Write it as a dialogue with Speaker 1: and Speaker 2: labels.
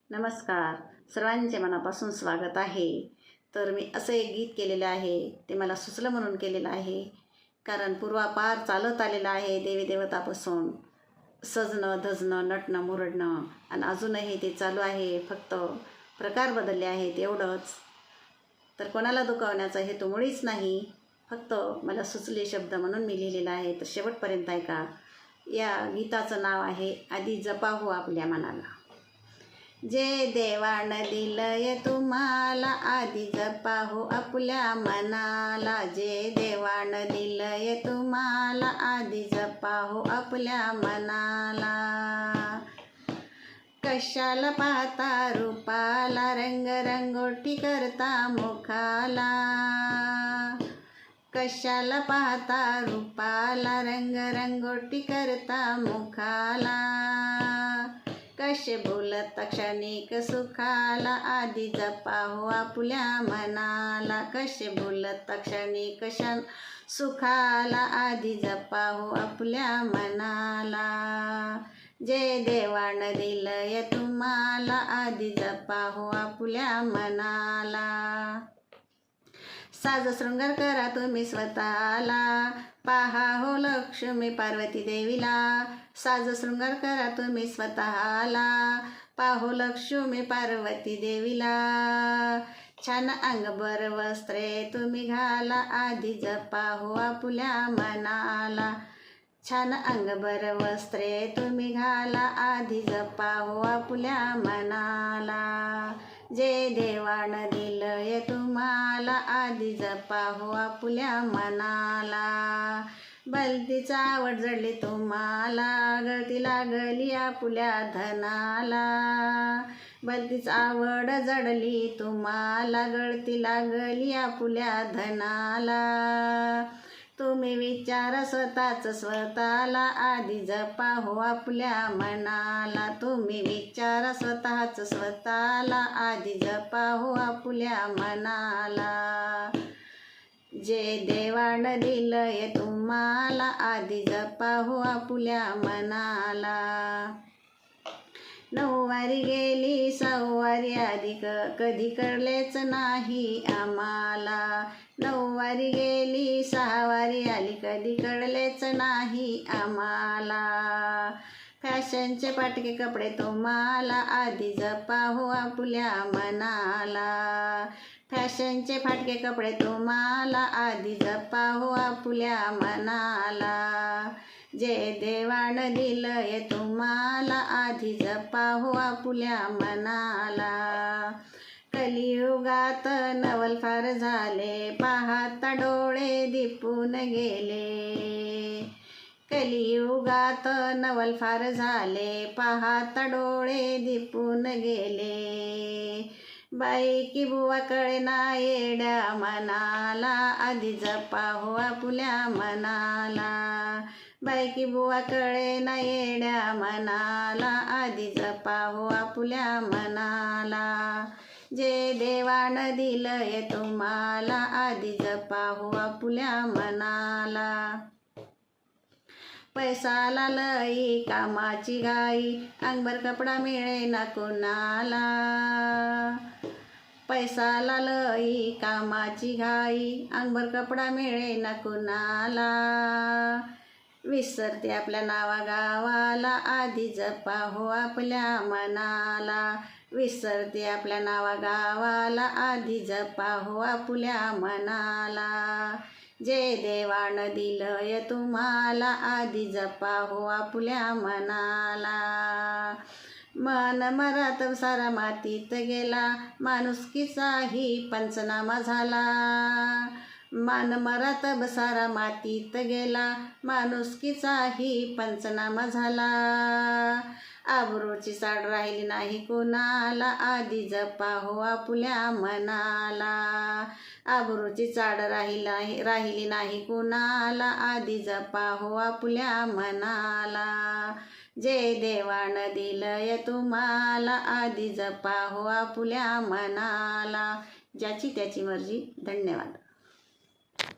Speaker 1: नमस्कार, सर्वांचे मनापासून स्वागत आहे. तर मी असं एक गीत केलेलं आहे, ते मला सुचलं म्हणून केलेलं आहे. कारण पूर्वापार चालत आलेलं आहे देवी देवतापासून सजणं धजणं नटणं मुरडणं, आणि अजूनही ते चालू आहे. फक्त प्रकार बदलले आहेत एवढंच. तर कोणाला दुखावण्याचा हेतू मुळीच नाही, फक्त मला सुचले शब्द म्हणून मी लिहिलेला आहे. तर शेवटपर्यंत ऐका. या गीताचं नाव आहे आधी जपा हो आपल्या मनाला. जे देवानं दिलंय तुम्हाला आधी जपा हो आपल्या मनाला. जे देवानं दिलंय तुम्हाला आधी जपा हो आपल्या मनाला. कशाला पाहता रूपाला रंगरंगोटी करता मुखाला. कशाला पाहता रूपाला रंगरंगोटी करता मुखाला. कसे बोलता क्षणिक सुखाला आधी जपा हो आपल्या मनाला. कसे बोलता क्षणिक सुखाला आधी जपा हो आपल्या मनाला. जे देवानं दिलंय तुम्हाला आधी जपा हो आपल्या मनाला. साज शृंगार करा तुम्ही स्वतःला, पाहा हो लक्ष्मी पार्वती देवीला. साज शृंगार करा तुम्ही स्वतःला, पाहो लक्ष्मी पार्वती देवीला. छान अंगभर वस्त्रे तुम्ही घाला आधी जपा हो आपल्या मनाला. छान अंगभर वस्त्रे तुम्ही घाला आधी जपा हो आपल्या मनाला. जे देवानं दिलंय तुम्हाला आधी जपा हो आपल्या मनाला. भलतीच आवड जडली तुम्हाला, गळती लागली आपल्या धनाला. भलतीच आवड जडली तुम्हाला, गळती लागली आपल्या धनाला. तुम्ही विचारा स्वतःला आधी जपा हो आपल्या मनाला. तुम्ही विचारा स्वतःला आधी जपा हो आपल्या मनाला. जे देवानं दिलंय तुम्हाला आधी जपा हो आपल्या मनाला. नऊवारी गेली सहावारी आधी कधी कळलेच नाही आम्हाला. नऊवारी गेली सहावारी आली कधी कळलेच नाही आम्हाला. फॅशनचे फाटके कपडे तुम्हाला आधी जपा हो आपल्या मनाला. फॅशनचे फाटके कपडे तुम्हाला आधी जपा हो आपल्या मनाला. जे देवानं दिलंय तुम्हाला आधी जपा हो आपल्या मनाला. कलियुगात नवल फार झाले, पाहता डोळे दिपून गेले. कलियुगात नवल फार झाले, पाहता डोळे दिपून गेले. बाई की बुवा कळेना येड्या मनाला आधी जपा हो आपल्या मनाला. बाई की बुवा कळेना येड्या मनाला आधी जपा हो आपल्या मनाला. जे देवानं दिलंय तुम्हाला आधी जपा हो आपल्या मनाला. पैसाला लई कामाची घाई, अंगभर कपडा मिळेना कुणाला. पैसाला लई कामाची घाई, अंगभर कपडा मिळेना कुणाला. विसरते आपल्या नावागावाला आधी जपा हो आपल्या मनाला. विसरते आपल्या नावागावाला आधी जपा हो आपल्या मनाला. जे देवानं दिलंय तुम्हाला आधी जपा हो आपल्या मनाला. मन मरात सारा मातीत गेला, माणुसकीचाही पंचनामा झाला. मान मरात बसारा मातीत गेला, माणुसकीचाही पंचनामा झाला. आबरूची साड राहिली नाही कोणाला आधी जपा हो आपल्या मनाला. आबरूची चाड राहिली नाही कुणाला आधी जपा हो आपल्या मनाला. जे देवानं दिलंय तुम्हाला आधी जपा हो आपल्या मनाला. ज्याची त्याची मर्जी. धन्यवाद.